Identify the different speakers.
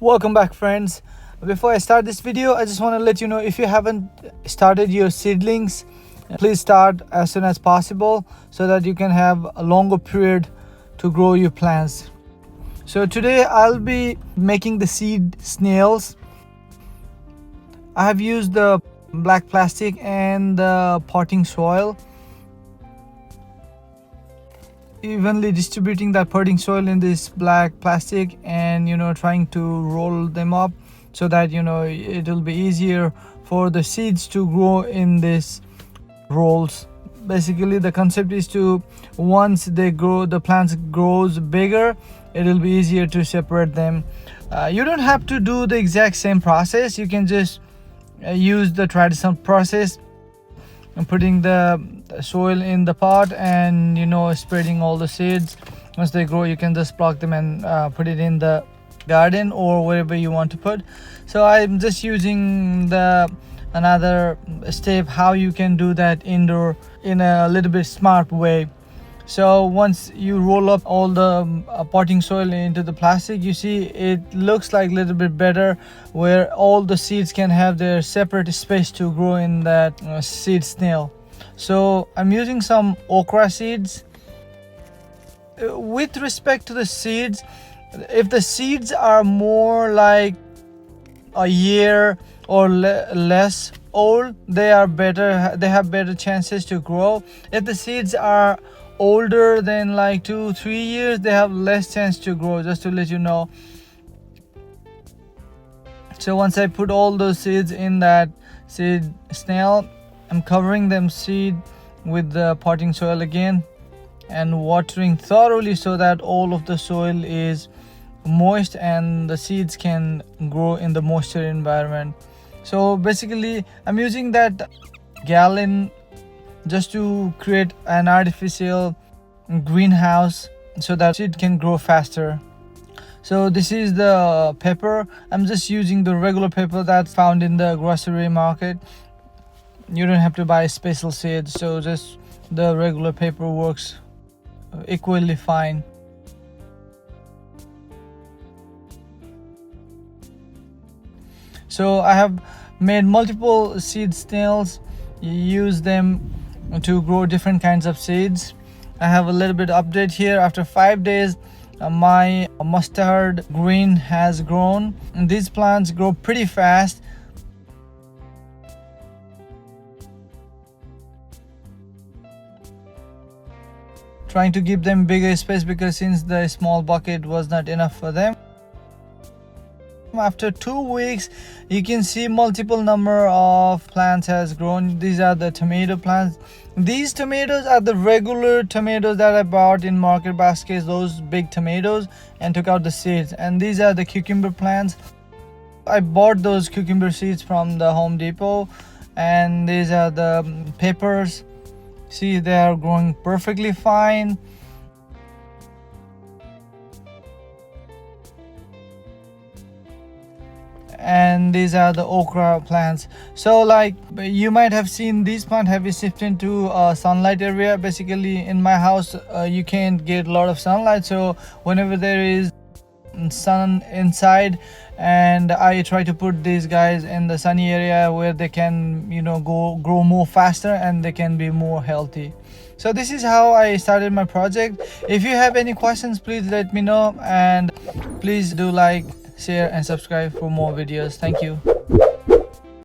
Speaker 1: Welcome back, friends. Before I start this video, I just want to let you know, if you haven't started your seedlings, please start as soon as possible so that you can have a longer period to grow your plants. So today I'll be making the seed snails. I have used the black plastic and the potting soil, evenly distributing that potting soil in this black plastic and trying to roll them up so that it will be easier for the seeds to grow in these rolls. Basically the concept is to, once they grow, the plants grows bigger, it will be easier to separate them. You don't have to do the exact same process. You can just use the traditional process and putting the soil in the pot and spreading all the seeds. Once they grow, you can just pluck them and put it in the garden or wherever you want to put. So I'm just using another step how you can do that indoor in a little bit smart way. So once you roll up all the potting soil into the plastic, you see it looks like a little bit better, where all the seeds can have their separate space to grow in that seed snail. So I'm using some okra seeds. With respect to the seeds, if the seeds are more like a year or less old, they have better chances to grow. If the seeds are older than like 2-3 years, they have less chance to grow, just to let you know. So once I put all those seeds in that seed snail, I'm covering them seed with the potting soil again and watering thoroughly so that all of the soil is moist and the seeds can grow in the moisture environment. So basically I'm using that gallon just to create an artificial greenhouse so that it can grow faster. So this is the pepper. I'm just using the regular pepper that's found in the grocery market. You don't have to buy special seeds, so just the regular pepper works equally fine. So I have made multiple seed snails. You use them to grow different kinds of seeds. I have a little bit update here. After 5 days, my mustard green has grown, and these plants grow pretty fast. Trying to give them bigger space because since the small bucket was not enough for them. After 2 weeks, you can see multiple number of plants has grown. These are the tomato plants. These tomatoes are the regular tomatoes that I bought in market baskets, those big tomatoes, and took out the seeds. And these are the cucumber plants. I bought those cucumber seeds from the Home Depot. And these are the peppers. See, they are growing perfectly fine. And these are the okra plants. So like you might have seen, these plants have been shifted into a sunlight area. Basically in my house you can't get a lot of sunlight, so whenever there is sun inside, and I try to put these guys in the sunny area where they can grow more faster and they can be more healthy. So this is how I started my project. If you have any questions, please let me know, and please do like, share and subscribe for more videos. Thank you.